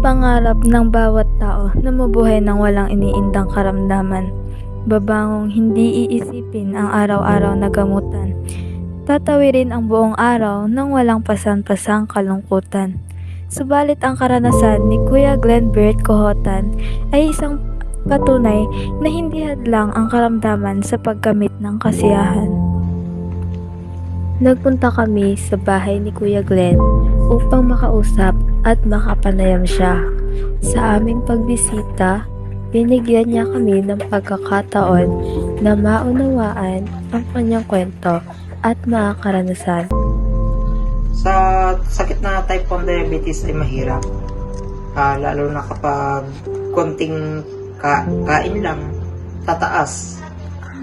Pangarap ng bawat tao na mabuhay ng walang iniindang karamdaman. Babangong hindi iisipin ang araw-araw na gamutan. Tatawirin ang buong araw nang walang pasan-pasang kalungkutan. Subalit ang karanasan ni Kuya Glenn Bert Cohotan ay isang patunay na hindi hadlang ang karamdaman sa pagkamit ng kasiyahan. Nagpunta kami sa bahay ni Kuya Glenn upang makausap at makapanayam siya. Sa aming pagbisita, binigyan niya kami ng pagkakataon na maunawaan ang kanyang kwento at mga karanasan. Sa sakit na type 1 diabetes ay mahirap. Lalo na kapag konting kain lang, tataas.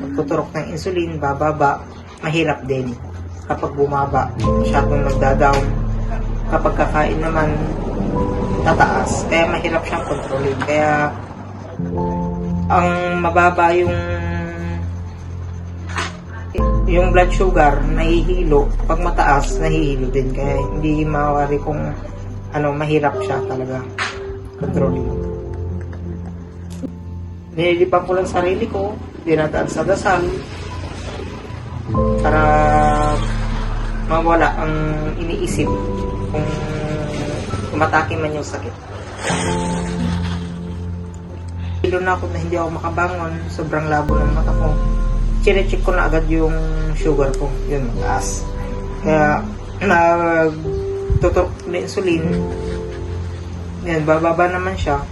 Magtuturok ng insulin, bababa, mahirap din. Kapag bumaba, masyadong nagda-down. Kapag kakain naman, tataas. Kaya mahirap siyang kontrolin. Kaya ang mababa yung blood sugar, nahihilo. Pag mataas, nahihilo din. Kaya hindi mawari kung mahirap siya talaga kontrolin. Nililipan ko lang sarili ko, dinadaan sa dasal para mawala ang iniisip kung umatake man yung sakit. Hilo na ako na hindi ako makabangon, sobrang labo ng mata ko. Chine-check ko na agad yung sugar ko, yun, mataas. Kaya nagtutok na insulin, yan, bababa naman siya.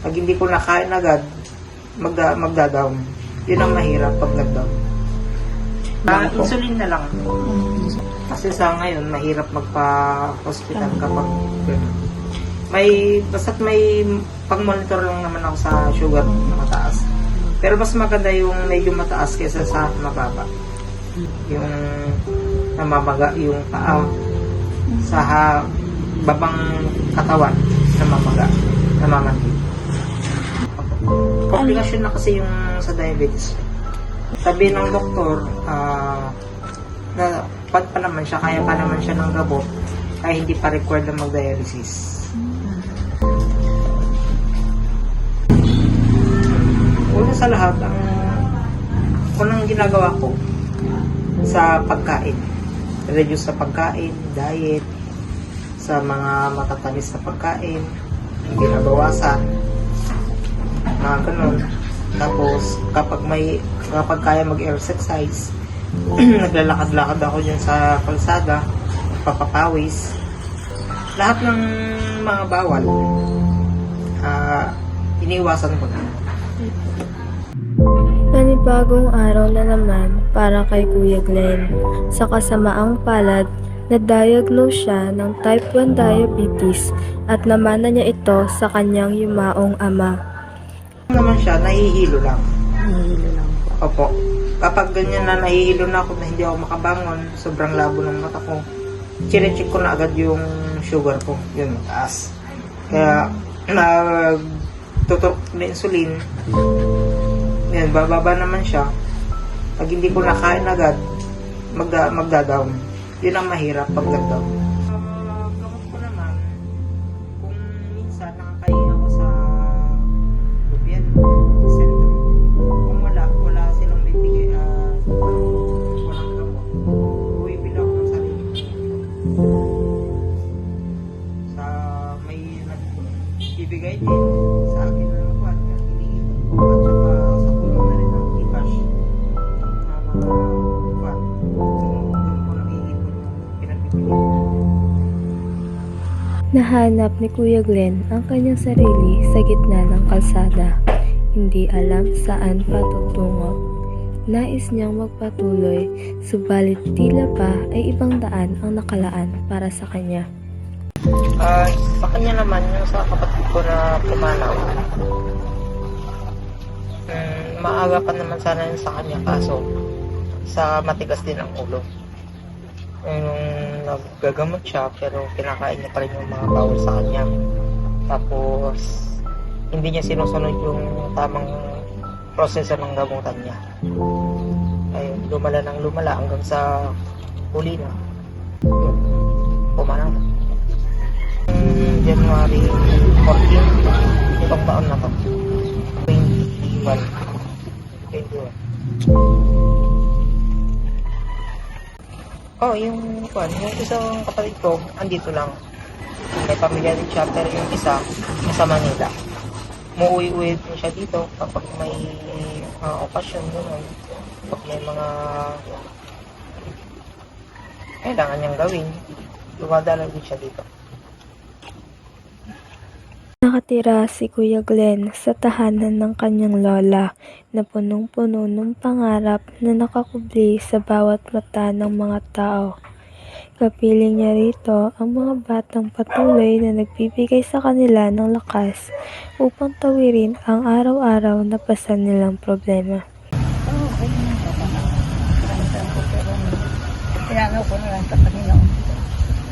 Pag hindi ko nakain agad, magda-down. Yun ang mahirap pag nag-down. Insulin na lang. Kasi sa ngayon, mahirap magpa-hospital kapag basta't may pang-monitor lang naman ako sa sugar na mataas. Pero mas maganda yung medyo mataas kaysa sa mababa. Yung namamaga yung paa sa babang katawan, namamaga, namamanhid. Komplikasyon na kasi yung sa diabetes. Sabi ng doktor, na pa naman siya, kaya pa naman siya ng gamot, kaya hindi pa required na mag-dialysis. Una sa lahat, ang unang ginagawa ko sa pagkain, reduce sa pagkain, diet, sa mga matatamis na pagkain, hindi nabawasan, mga ganun. Tapos, kapag kaya mag-exercise, naglalakad-lakad ako dyan sa kalsada, papapawis. Lahat ng mga bawal, iniwasan ko na. Panibagong araw na naman para kay Kuya Glenn. Sa kasamaang palad, na-diagnose siya ng type 1 diabetes at namana niya ito sa kanyang yumaong ama. Naman siya, nahihilo lang. Opo. Kapag ganyan na nahihilo na ako na hindi ako makabangon, sobrang labo ng mata ko, chine-check ko na agad yung sugar ko. Yun, mataas. Kaya, nagtuturok na insulin. Yan, bababa naman siya. Pag hindi ko nakain agad, magda-down. Yun ang mahirap pag nag-down. Gamot ko naman, kung minsan nakakain ako sa gobyerno, sentro. Kung wala silang bibigay, walang gamot. Buibili ako ng sarili. Sa may nagbibigay din sa akin na nakuha, iniipon ko at saka sa tulong na rin ng e-cash na mga kuwan. Doon ko nag-iipon yung pinagbibigay. Nahanap ni Kuya Glenn ang kanyang sarili sa gitna ng kalsada. Hindi alam saan patutungo. Nais niyang magpatuloy, subalit tila pa ay ibang daan ang nakalaan para sa kanya. Sa kanya naman, yung sa kapatid ko na pumanaw, maaga pa naman sana yun sa kanya, kaso sa matigas din ang ulo. Yung naggagamot siya, pero kinakain niya pa rin yung mga bawal sa kanya. Tapos, hindi niya sinusunod yung tamang proseso ng gamutan niya. Ayun, lumala hanggang sa huli na. Yun, pumanaw. January 14. Itong taon na to. 21. 21. Oh, yung isang kapatid ko, andito lang. May pamilya din siya, pero yung isa, nasa Manila. Muuwi-uwi din siya dito kapag may okasyon, gano'n. Kapag may mga kailangan niyang gawin, dumadala din siya dito. Nakatira si Kuya Glenn sa tahanan ng kanyang lola na punong-puno ng pangarap na nakakubli sa bawat mata ng mga tao. Kapiling niya rito ang mga batang patuloy na nagbibigay sa kanila ng lakas upang tawirin ang araw-araw na pasan nilang problema. Tinanaw ko na lang sa Panginoon.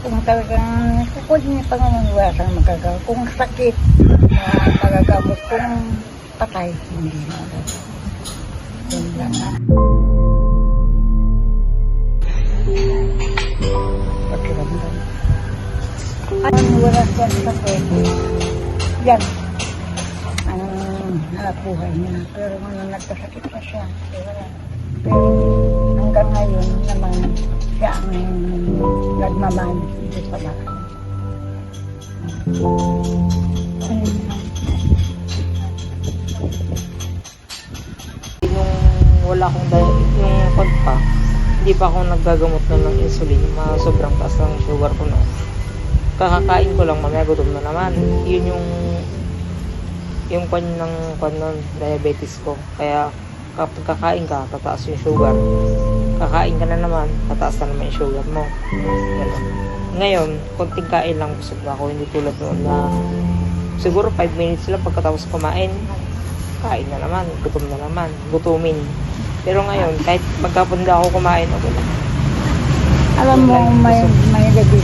Kung talagang kung niya pangangalawasan magagawa. Kung sakit, magagamot. Kung patay, hindi na. Yun lang. Pakiramdam. Ang wala siya sa pwede. Yan. Ang hanap buhay niya. Pero nung nagkasakit na siya, wala. Pero hanggang ngayon naman siya ang nagmamahal dito sa bahay. Nung wala akong yung pagpa, hindi pa ako naggagamot na ng insulin, sobrang taas ng sugar ko na. Kakakain ko lang, mamaya gutom na naman. Yun yung diabetes ko. Kaya kapag kakain ka, tataas yung sugar. Kakain ka na naman, tataas na naman yung sugar mo. Ganun. Ngayon, konting kain lang busog na ako. Hindi tulad noon na siguro 5 minutes lang pagkatapos kumain, kain na naman, gutom na naman, gutumin. Pero ngayon, kahit magkapunda ako kumain, okay lang. Alam mo, may gabi.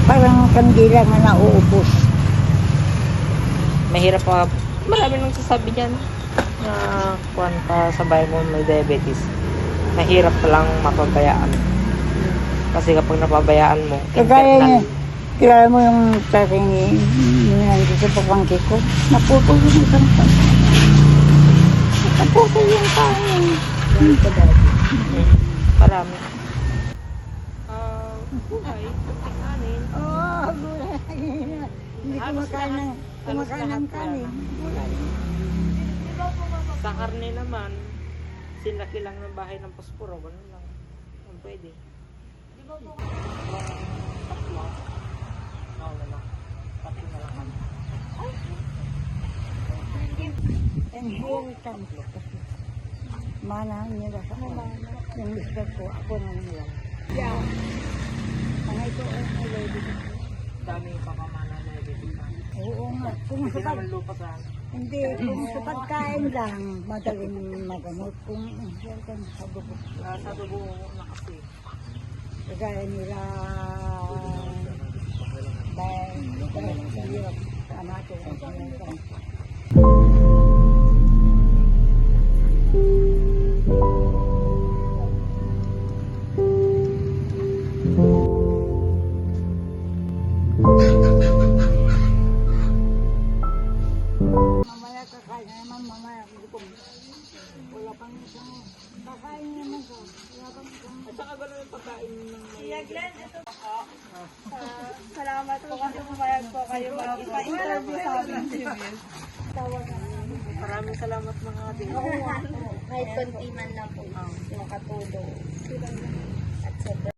Parang kandila na nauubos. Mahirap pa. Marami nang sasabi dyan na kuwan pa sa bahay mo may diabetes. Mahirap pa lang mapabayaan. Kasi kapag napabayaan mo, Kagaya niya, internal. kilala mo yung tatay ni nandito sa pangki ko. Naputol yung isang taon. Naputol yung taon. Marami. Buhay, kunting kanin. Oo, gulay. Hindi kumakain ng kanin. Gulay. Sa karne naman, sinlaki lang ng bahay ng posporo, ganun lang. Kung pwede. Di ba po? Tatlo. Oo na lang. Pati na lang kami. Inheritance ko kasi. Manahan nila sa akin. Yung mister ko, ako na nila. Yeah. Mga ito ay lady ko. Dami yung papamana na ibibigay. Oo nga. Kung Hindi sa naman lupa sa hindi, kung sa pagkain lang, madaling magamot. Kung inheritance sa dugo. sa dugo na kasi. Kagaya nila dahil sa hirap sa natin ang inheritance. Mamaya kakain na naman, mamaya gutom. Wala pang isang kakain na naman ko. Wala pang isang At saka gano'n yung pagkain ng Kuya Glenn, ito po. Salamat po kasi pumayag po kayo mag-ipa-interview sa amin. tawag na. Maraming salamat mga din. Kahit konti man lang po yung katulong. At sobrang